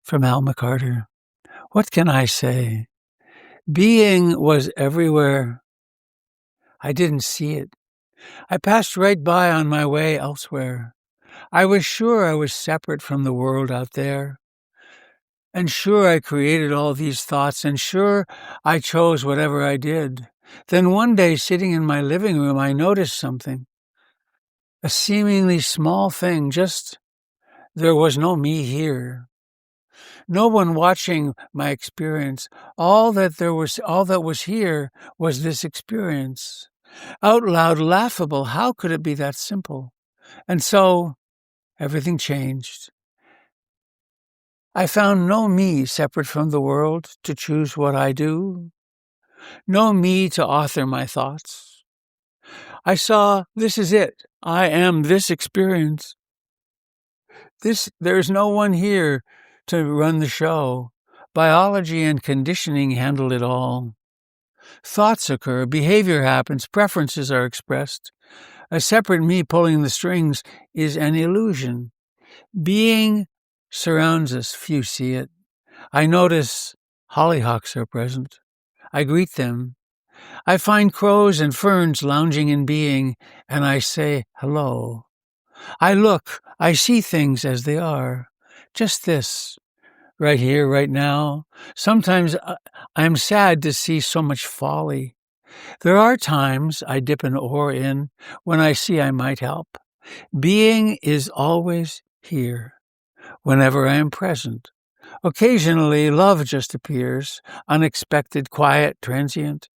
From Al McCarter. What can I say? Being was everywhere. I didn't see it. I passed right by on my way elsewhere. I was sure I was separate from the world out there. And sure I created all these thoughts, and sure I chose whatever I did. Then one day, sitting in my living room, I noticed something. A seemingly small thing, just there was no me here. No one watching my experience. All that was here was this experience. Out loud, laughable. How could it be that simple? And so everything changed. I found no me separate from the world to choose what I do. No me to author my thoughts. I saw this is it. I am this experience. There's no one here to run the show. Biology and conditioning handle it all. Thoughts occur, behavior happens, preferences are expressed. A separate me pulling the strings is an illusion. Being surrounds us, few see it. I notice hollyhocks are present. I greet them. I find crows and ferns lounging in being, and I say hello. I look, I see things as they are. Just this, right here, right now. Sometimes I'm sad to see so much folly. There are times I dip an oar in when I see I might help. Being is always here, whenever I am present. Occasionally, love just appears, unexpected, quiet, transient.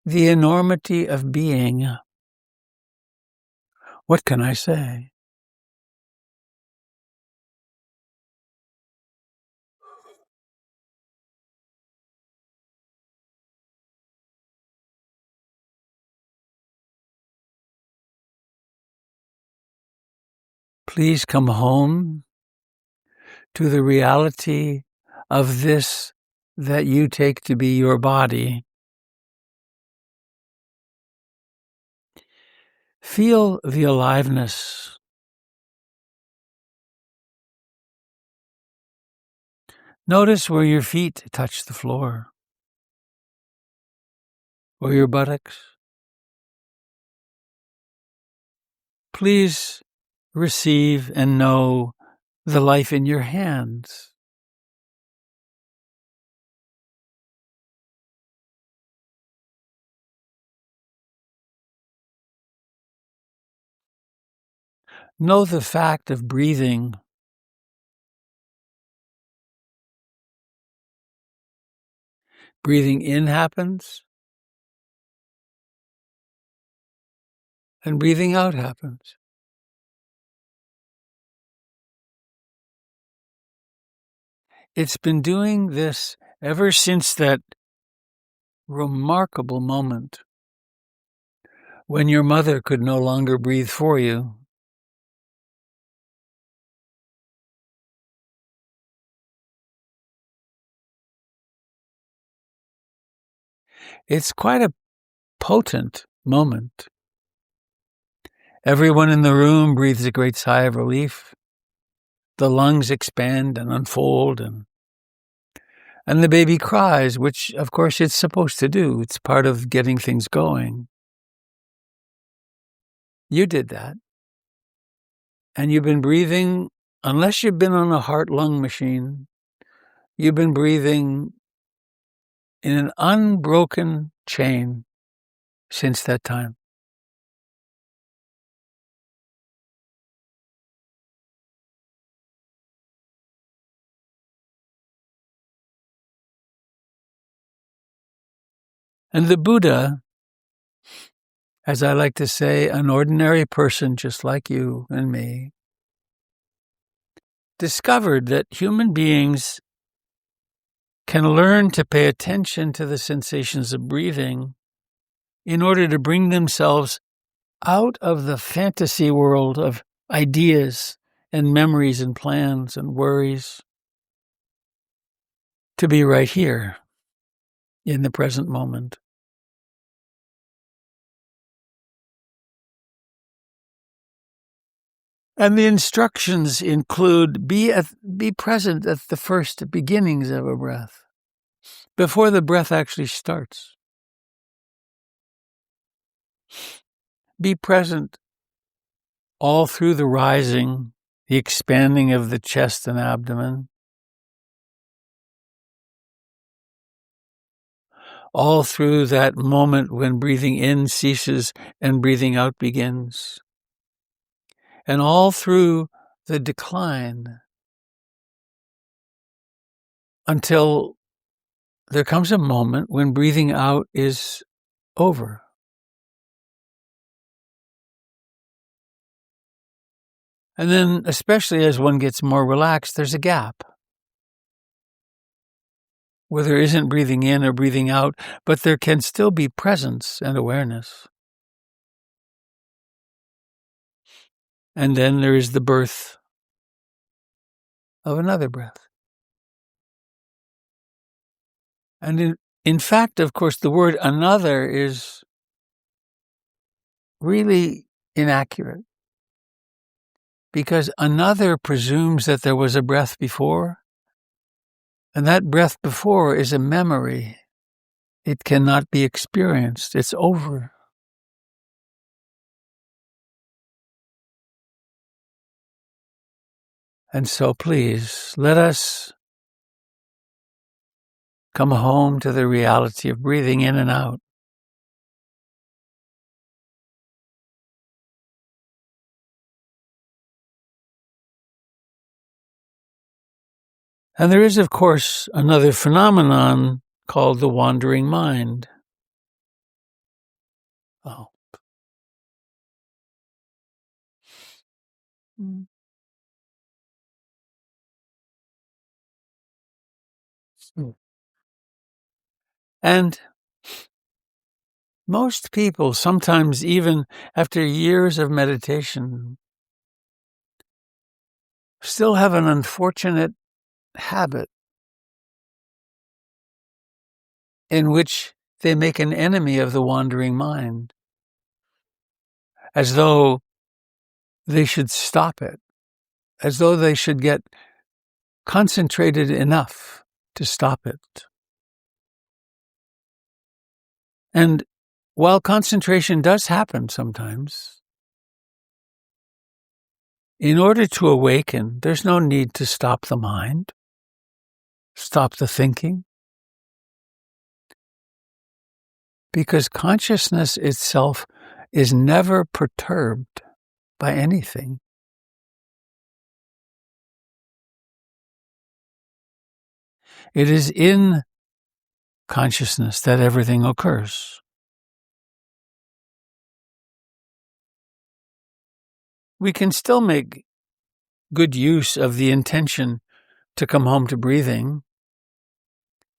The enormity of being. What can I say? Please come home to the reality of this that you take to be your body. Feel the aliveness. Notice where your feet touch the floor, or your buttocks. Please receive and know the life in your hands. Know the fact of breathing. Breathing in happens, and breathing out happens. It's been doing this ever since that remarkable moment when your mother could no longer breathe for you. It's quite a potent moment. Everyone in the room breathes a great sigh of relief. The lungs expand and unfold, and the baby cries, which, of course, it's supposed to do. It's part of getting things going. You did that. And you've been breathing, unless you've been on a heart-lung machine, you've been breathing in an unbroken chain since that time. And the Buddha, as I like to say, an ordinary person just like you and me, discovered that human beings can learn to pay attention to the sensations of breathing in order to bring themselves out of the fantasy world of ideas and memories and plans and worries to be right here in the present moment. And the instructions include be present at the first beginnings of a breath, before the breath actually starts. Be present all through the rising, the expanding of the chest and abdomen, all through that moment when breathing in ceases and breathing out begins, and all through the decline until there comes a moment when breathing out is over. And then, especially as one gets more relaxed, there's a gap where there isn't breathing in or breathing out, but there can still be presence and awareness. And then there is the birth of another breath. And in fact, of course, the word another is really inaccurate, because another presumes that there was a breath before, and that breath before is a memory. It cannot be experienced. It's over. And so please, let us come home to the reality of breathing in and out. And there is, of course, another phenomenon called the wandering mind. Oh. And most people, sometimes even after years of meditation, still have an unfortunate habit in which they make an enemy of the wandering mind, as though they should stop it, as though they should get concentrated enough to stop it. And while concentration does happen sometimes, in order to awaken, there's no need to stop the mind, stop the thinking, because consciousness itself is never perturbed by anything. It is in consciousness that everything occurs. We can still make good use of the intention to come home to breathing,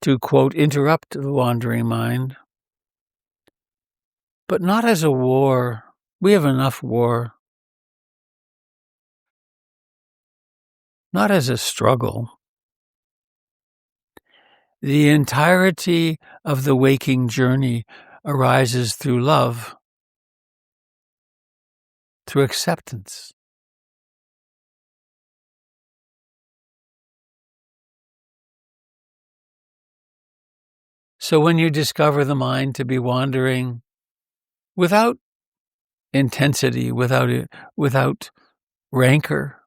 to, quote, interrupt the wandering mind, but not as a war. We have enough war. Not as a struggle. The entirety of the waking journey arises through love, through acceptance. So when you discover the mind to be wandering without intensity, without rancor,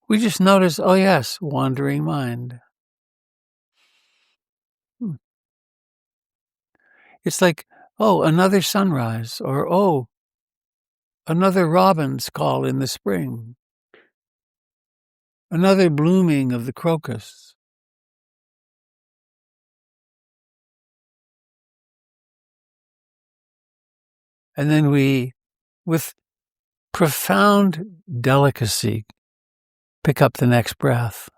we just notice, oh yes, wandering mind. It's like, oh, another sunrise, or oh, another robin's call in the spring, another blooming of the crocus. And then we, with profound delicacy, pick up the next breath.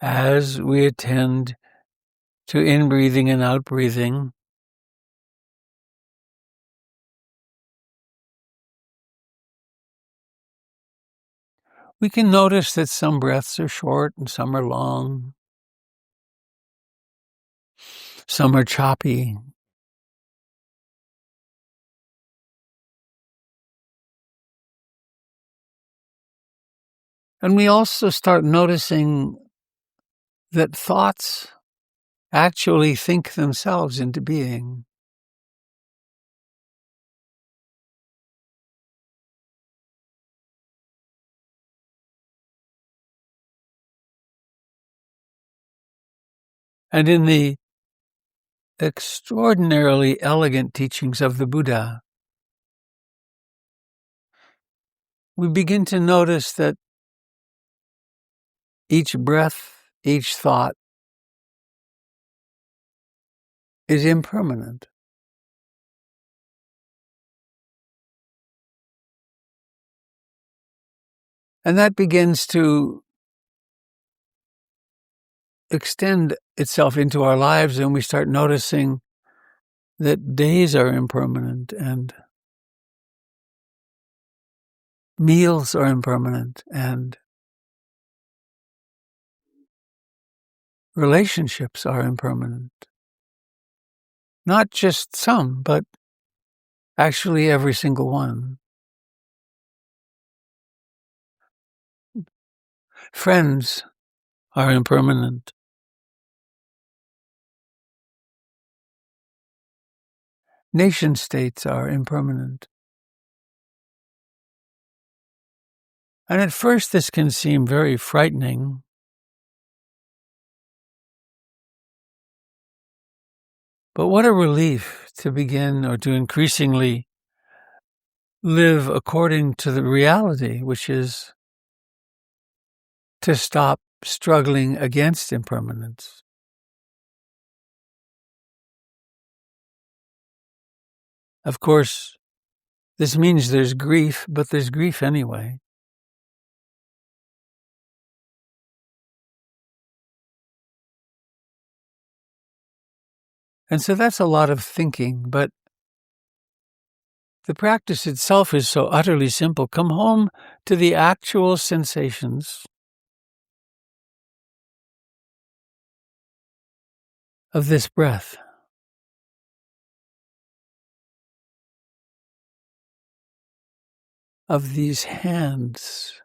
as we attend to in-breathing and out-breathing, we can notice that some breaths are short and some are long. Some are choppy. And we also start noticing that thoughts actually think themselves into being. And in the extraordinarily elegant teachings of the Buddha, we begin to notice that each breath, each thought is impermanent. And that begins to extend itself into our lives, and we start noticing that days are impermanent and meals are impermanent and relationships are impermanent. Not just some, but actually every single one. Friends are impermanent. Nation states are impermanent. And at first this can seem very frightening. But what a relief to begin or to increasingly live according to the reality, which is to stop struggling against impermanence. Of course, this means there's grief, but there's grief anyway. And so that's a lot of thinking, but the practice itself is so utterly simple. Come home to the actual sensations of this breath. Of these hands.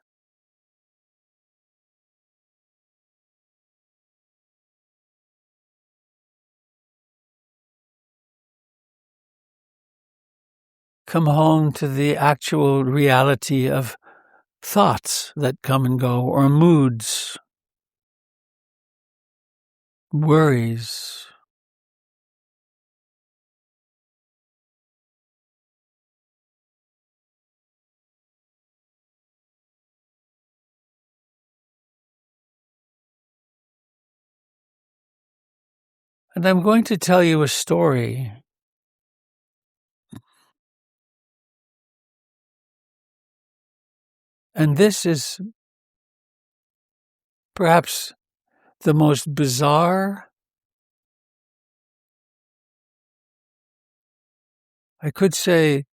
Come home to the actual reality of thoughts that come and go, or moods, worries. And I'm going to tell you a story. And this is perhaps the most bizarre, I could say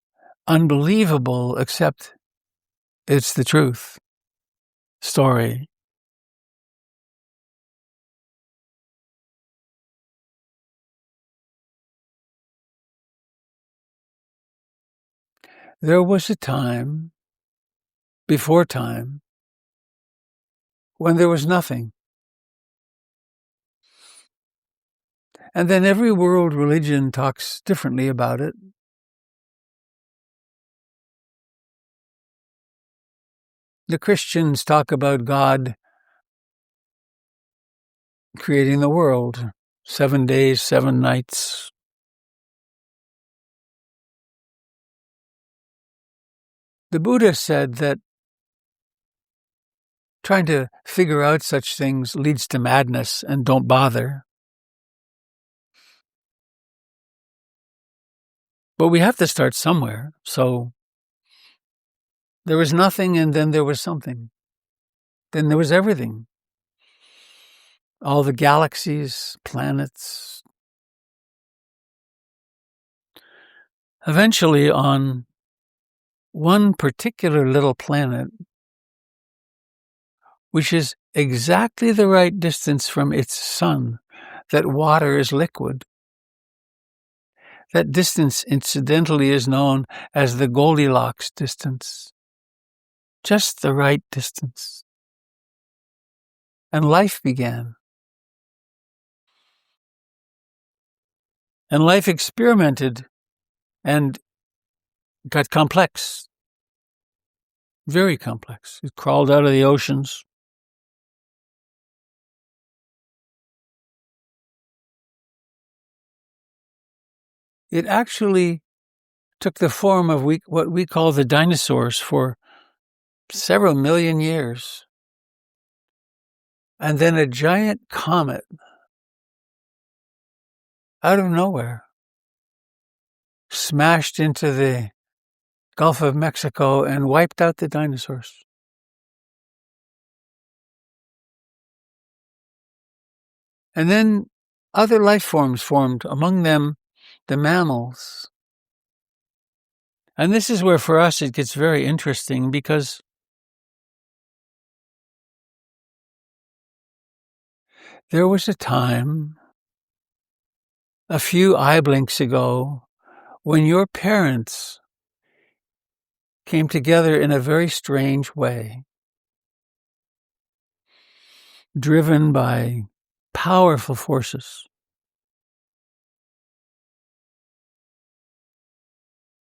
unbelievable, except it's the truth, story. There was a time, before time, when there was nothing. And then every world religion talks differently about it. The Christians talk about God creating the world, 7 days, 7 nights. The Buddha said that trying to figure out such things leads to madness, and don't bother. But we have to start somewhere. So there was nothing, and then there was something. Then there was everything. all the galaxies, planets. Eventually, on one particular little planet, which is exactly the right distance from its sun, that water is liquid. That distance, incidentally, is known as the Goldilocks distance. Just the right distance. And life began. And life experimented and got complex. Very complex. It crawled out of the oceans. It actually took the form of what we call the dinosaurs for several million years. And then a giant comet out of nowhere smashed into the Gulf of Mexico and wiped out the dinosaurs. And then other life forms formed, among them the mammals. And this is where for us it gets very interesting, because there was a time a few eye blinks ago when your parents came together in a very strange way, driven by powerful forces.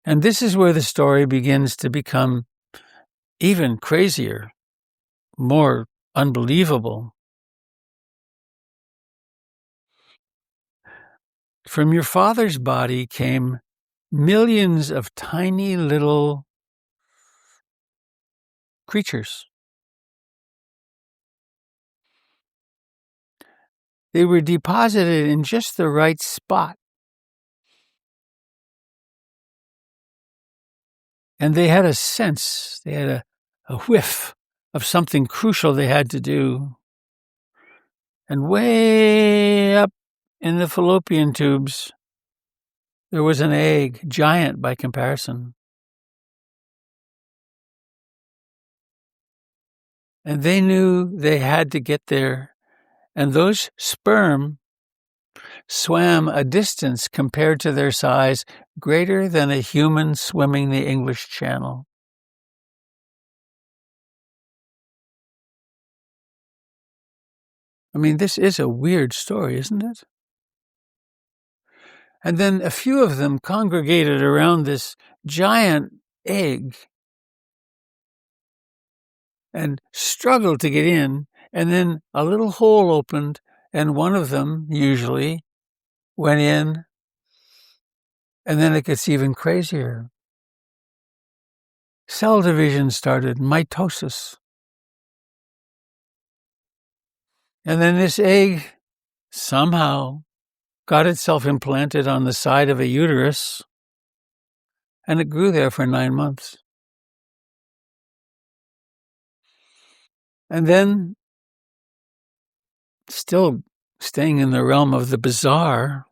And this is where the story begins to become even crazier, more unbelievable. From your father's body came millions of tiny little creatures. They were deposited in just the right spot. And they had a sense, they had a whiff of something crucial they had to do. And way up in the fallopian tubes, there was an egg, giant by comparison. And they knew they had to get there. And those sperm swam a distance compared to their size greater than a human swimming the English Channel. I mean, this is a weird story, isn't it? And then a few of them congregated around this giant egg and struggled to get in. And then a little hole opened, and one of them usually went in. And then it gets even crazier. Cell division started, mitosis. And then this egg somehow got itself implanted on the side of a uterus, and it grew there for 9 months. And then, still staying in the realm of the bizarre,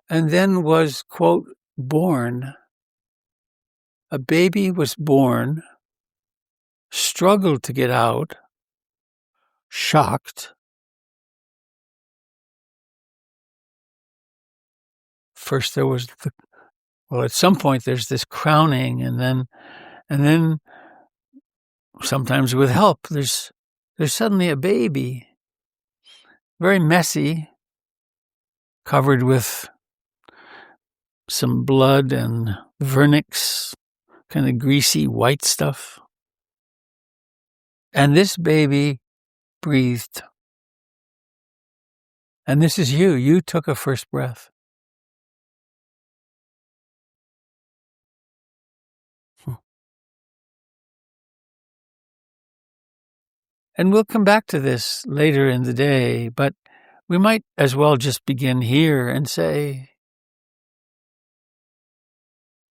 and then was, quote, born. A baby was born, struggled to get out, shocked. First there was at some point there's this crowning, and then sometimes with help, there's suddenly a baby, very messy, covered with some blood and vernix, kind of greasy white stuff. And this baby breathed. And this is you. You took a first breath. And we'll come back to this later in the day, but we might as well just begin here and say,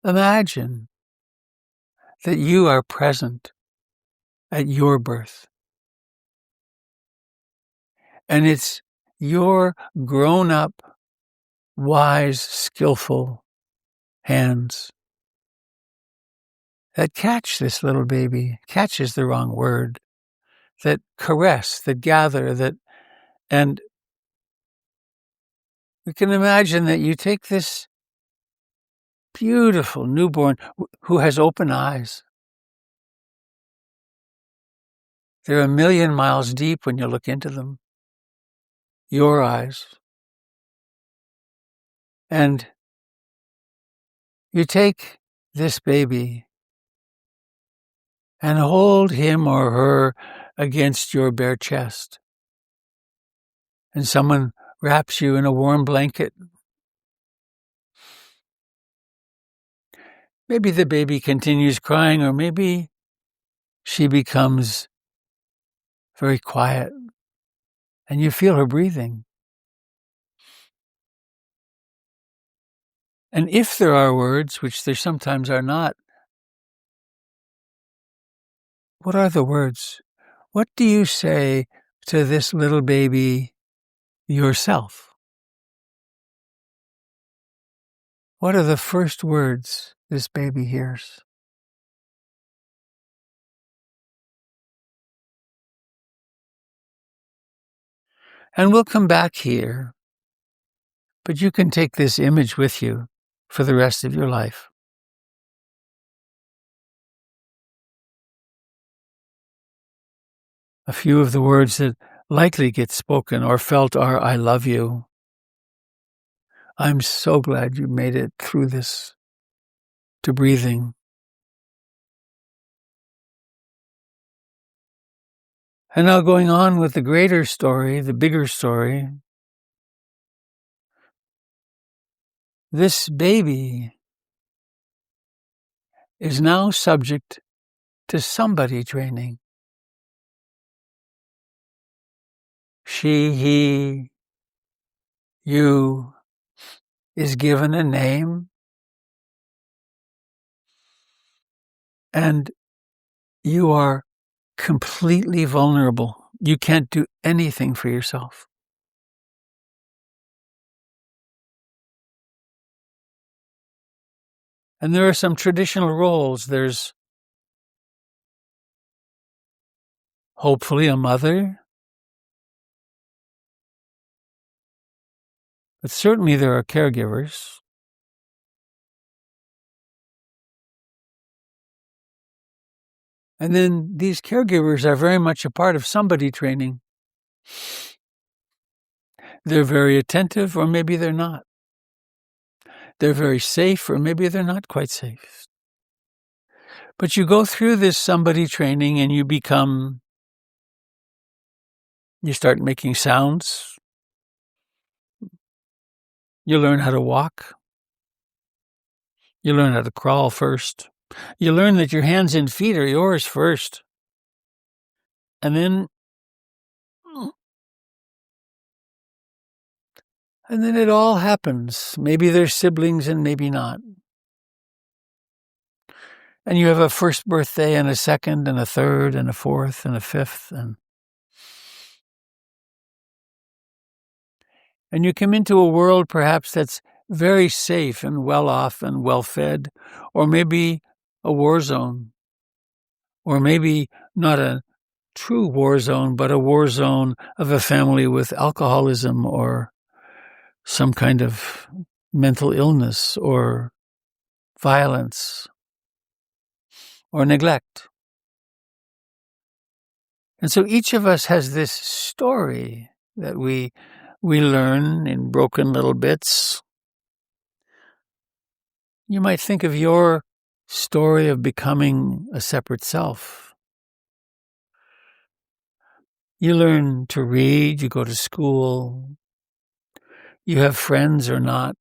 imagine that you are present at your birth. And it's your grown-up, wise, skillful hands that catch this little baby. Catch is the wrong word. That caress, that gather, and we can imagine that you take this beautiful newborn who has open eyes. They're 1,000,000 miles deep when you look into them. Your eyes. And you take this baby and hold him or her against your bare chest. And someone wraps you in a warm blanket. Maybe the baby continues crying, or maybe she becomes very quiet and you feel her breathing. And if there are words, which there sometimes are not, what are the words? What do you say to this little baby yourself? What are the first words this baby hears? And we'll come back here, but you can take this image with you for the rest of your life. A few of the words that likely get spoken or felt are, I love you. I'm so glad you made it through this to breathing. And now going on with the greater story, the bigger story. This baby is now subject to somebody training. She, he, you is given a name, and you are completely vulnerable. You can't do anything for yourself. And there are some traditional roles. There's hopefully a mother, but certainly there are caregivers. And then these caregivers are very much a part of somebody training. They're very attentive, or maybe they're not. They're very safe, or maybe they're not quite safe. But you go through this somebody training and you start making sounds. You learn how to walk. You learn how to crawl first. You learn that your hands and feet are yours first. And then it all happens. Maybe they're siblings and maybe not. And you have a first birthday and a second and a third and a fourth and a fifth. And you come into a world perhaps that's very safe and well off and well fed, or maybe a war zone, or maybe not a true war zone, but a war zone of a family with alcoholism or some kind of mental illness or violence or neglect. And so each of us has this story that we learn in broken little bits. You might think of your story of becoming a separate self. You learn to read, you go to school, you have friends or not.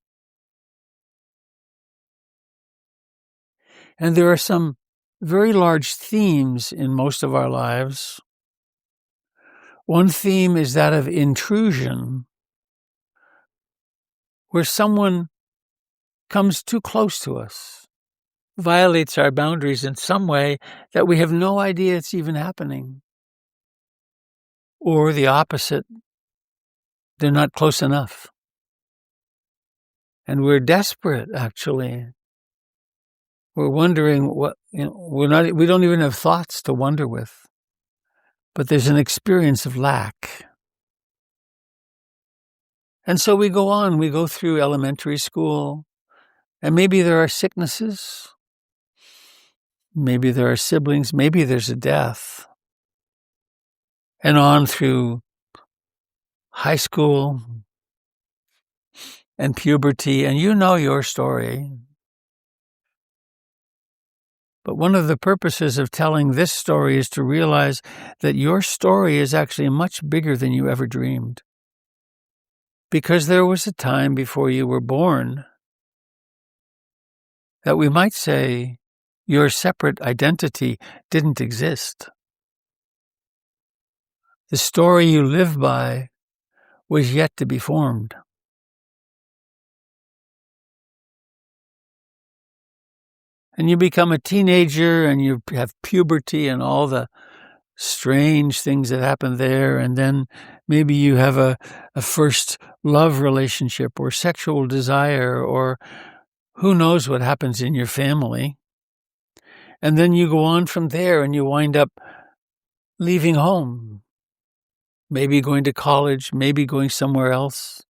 And there are some very large themes in most of our lives. One theme is that of intrusion, where someone comes too close to us, violates our boundaries in some way that we have no idea it's even happening. Or the opposite, they're not close enough. And we're desperate, actually. We're wondering what, we don't even have thoughts to wonder with. But there's an experience of lack. And so we go on, we go through elementary school, and maybe there are sicknesses, maybe there are siblings, maybe there's a death, and on through high school and puberty, and you know your story. But one of the purposes of telling this story is to realize that your story is actually much bigger than you ever dreamed. Because there was a time before you were born that we might say your separate identity didn't exist. The story you live by was yet to be formed. And you become a teenager and you have puberty and all the strange things that happen there. And then maybe you have a first love relationship or sexual desire, or who knows what happens in your family. And then you go on from there and you wind up leaving home, maybe going to college, maybe going somewhere else.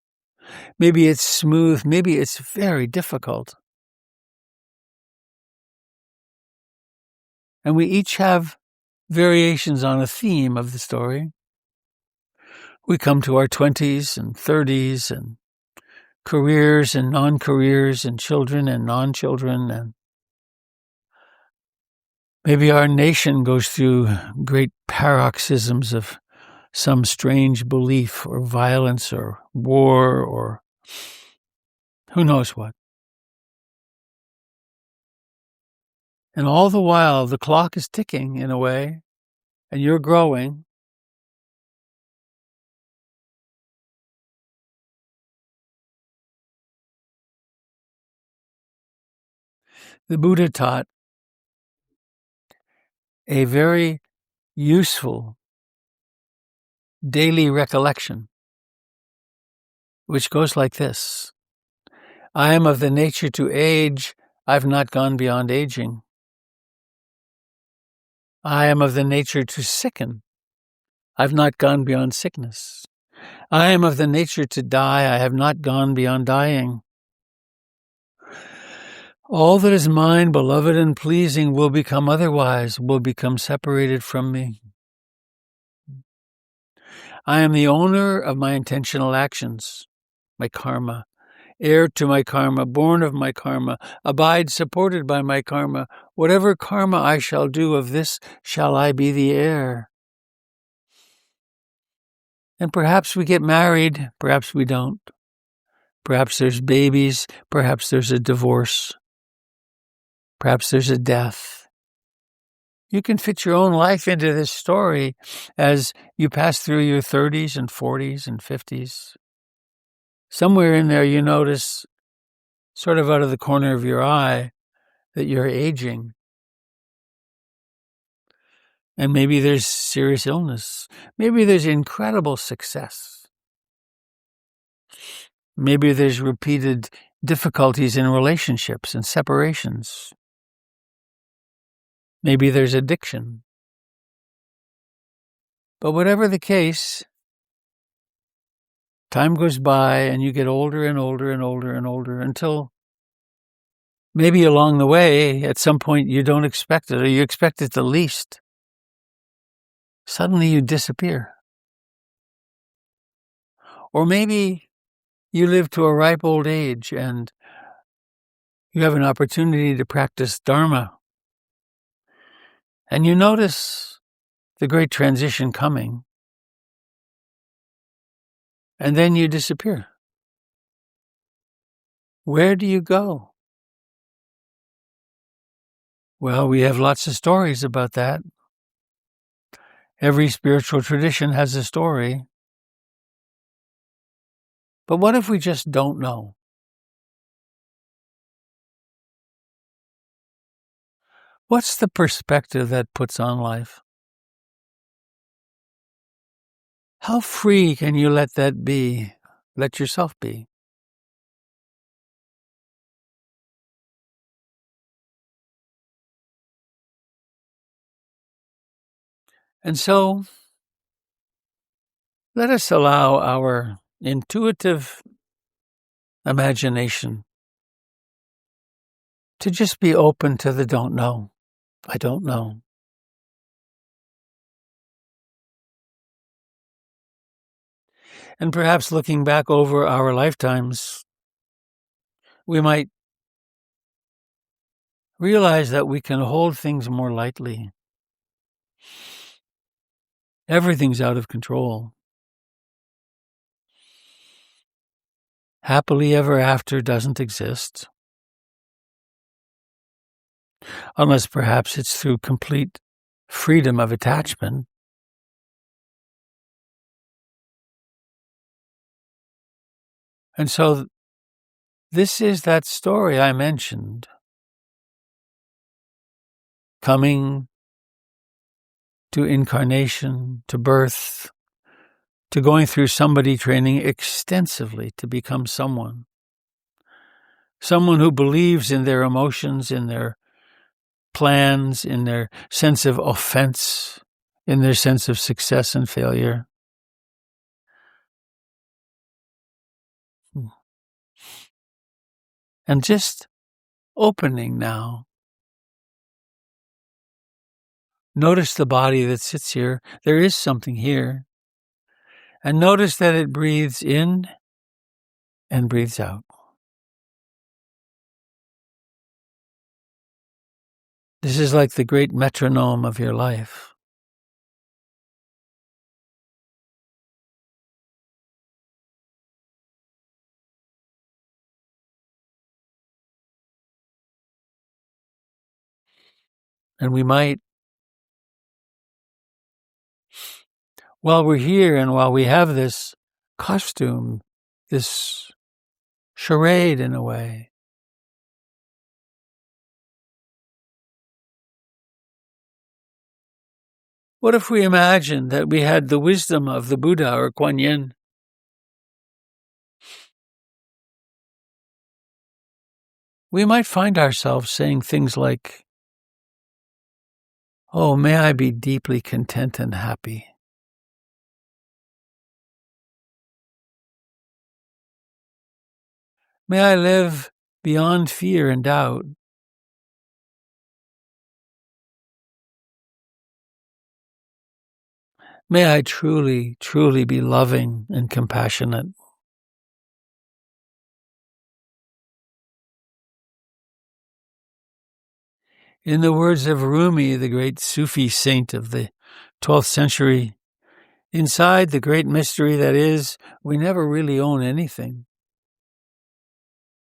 Maybe it's smooth, maybe it's very difficult. And we each have variations on a theme of the story. We come to our 20s and 30s and careers and non-careers and children and non-children, and maybe our nation goes through great paroxysms of some strange belief or violence or war or who knows what. And all the while, the clock is ticking in a way, and you're growing. The Buddha taught a very useful daily recollection, which goes like this. I am of the nature to age. I've not gone beyond aging. I am of the nature to sicken. I've not gone beyond sickness. I am of the nature to die. I have not gone beyond dying. All that is mine, beloved and pleasing, will become otherwise, will become separated from me. I am the owner of my intentional actions, my karma, heir to my karma, born of my karma, abide supported by my karma. Whatever karma I shall do, of this shall I be the heir. And perhaps we get married, perhaps we don't. Perhaps there's babies, perhaps there's a divorce. Perhaps there's a death. You can fit your own life into this story as you pass through your 30s and 40s and 50s. Somewhere in there you notice, sort of out of the corner of your eye, that you're aging. And maybe there's serious illness. Maybe there's incredible success. Maybe there's repeated difficulties in relationships and separations. Maybe there's addiction. But whatever the case, time goes by and you get older and older and older and older until maybe along the way, at some point you don't expect it, or you expect it the least. Suddenly you disappear. Or maybe you live to a ripe old age and you have an opportunity to practice Dharma. And you notice the great transition coming. And then you disappear. Where do you go? Well, we have lots of stories about that. Every spiritual tradition has a story. But what if we just don't know? What's the perspective that puts on life? How free can you let that be? let yourself be. And so let us allow our intuitive imagination to just be open to the don't know. I don't know. And perhaps looking back over our lifetimes, we might realize that we can hold things more lightly. Everything's out of control. Happily ever after doesn't exist, unless perhaps it's through complete freedom of attachment. And so this is that story I mentioned, coming to incarnation, to birth, to going through somebody training extensively to become someone who believes in their emotions, in their plans, in their sense of offense, in their sense of success and failure. And just opening now. Notice the body that sits here. There is something here. And notice that it breathes in and breathes out. This is like the great metronome of your life. And we might, while we're here and while we have this costume, this charade in a way, what if we imagined that we had the wisdom of the Buddha or Kuan Yin? We might find ourselves saying things like, "Oh, may I be deeply content and happy. May I live beyond fear and doubt. May I truly, truly be loving and compassionate." In the words of Rumi, the great Sufi saint of the 12th century, inside the great mystery that is, we never really own anything.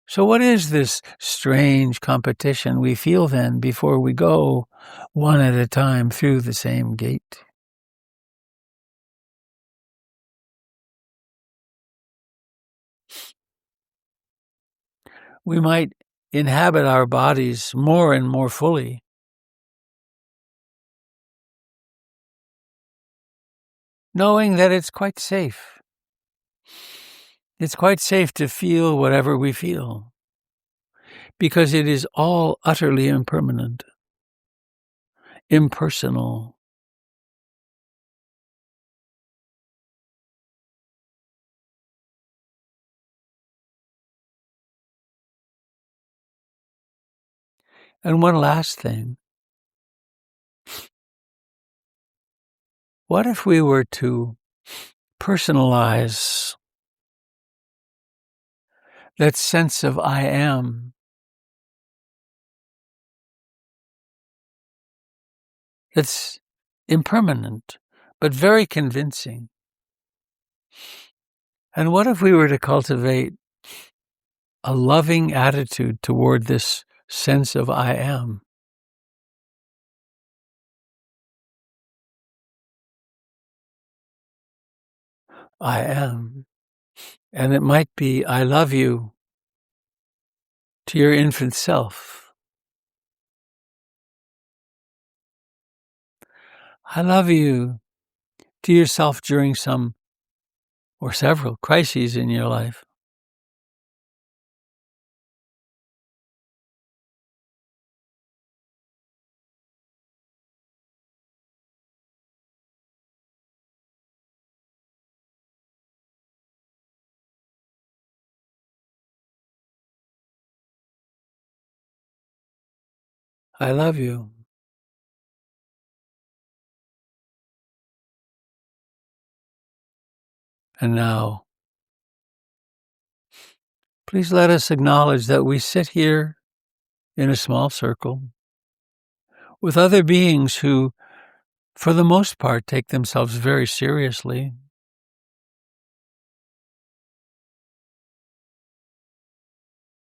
So what is this strange competition we feel then before we go one at a time through the same gate? We might inhabit our bodies more and more fully, knowing that it's quite safe. It's quite safe to feel whatever we feel, because it is all utterly impermanent, impersonal. And one last thing. What if we were to personalize that sense of I am? It's impermanent, but very convincing. And what if we were to cultivate a loving attitude toward this sense of I am? I am. And it might be, I love you to your infant self. I love you to yourself during some or several crises in your life. I love you. And now, please let us acknowledge that we sit here in a small circle with other beings who, for the most part, take themselves very seriously.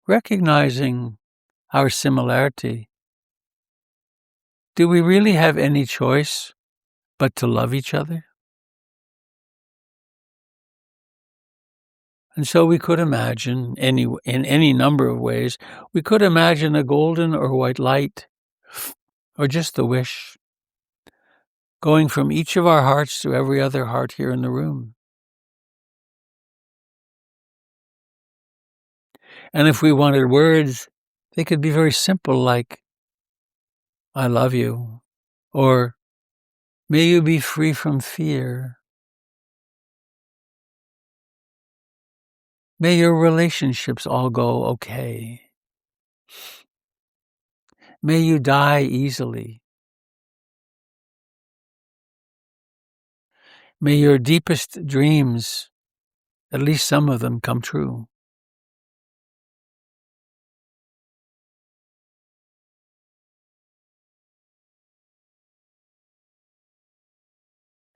Recognizing our similarity, do we really have any choice but to love each other? And so we could imagine, in any number of ways, we could imagine a golden or white light, or just the wish, going from each of our hearts to every other heart here in the room. And if we wanted words, they could be very simple, like, I love you, or may you be free from fear. May your relationships all go okay. May you die easily. May your deepest dreams, at least some of them, come true.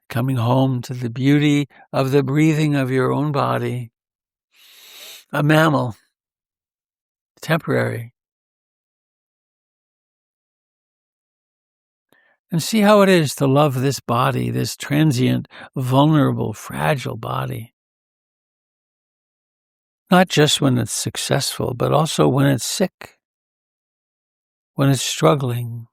Coming home to the beauty of the breathing of your own body. A mammal, temporary. And see how it is to love this body, this transient, vulnerable, fragile body. Not just when it's successful, but also when it's sick, when it's struggling.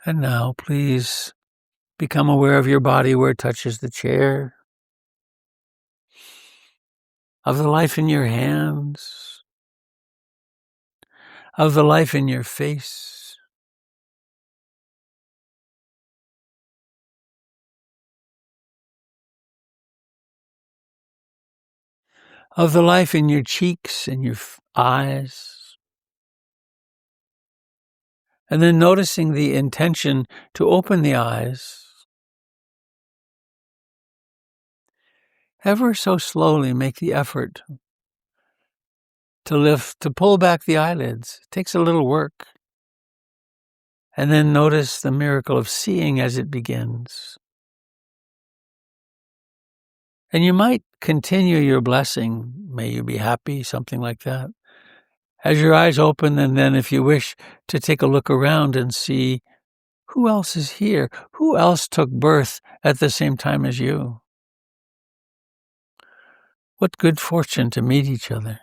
And now, please become aware of your body where it touches the chair, of the life in your hands, of the life in your face, of the life in your cheeks and your eyes. And then noticing the intention to open the eyes. Ever so slowly make the effort to lift, to pull back the eyelids. It takes a little work. And then notice the miracle of seeing as it begins. And you might continue your blessing, may you be happy, something like that, as your eyes open, and then if you wish to take a look around and see who else is here, who else took birth at the same time as you. What good fortune to meet each other.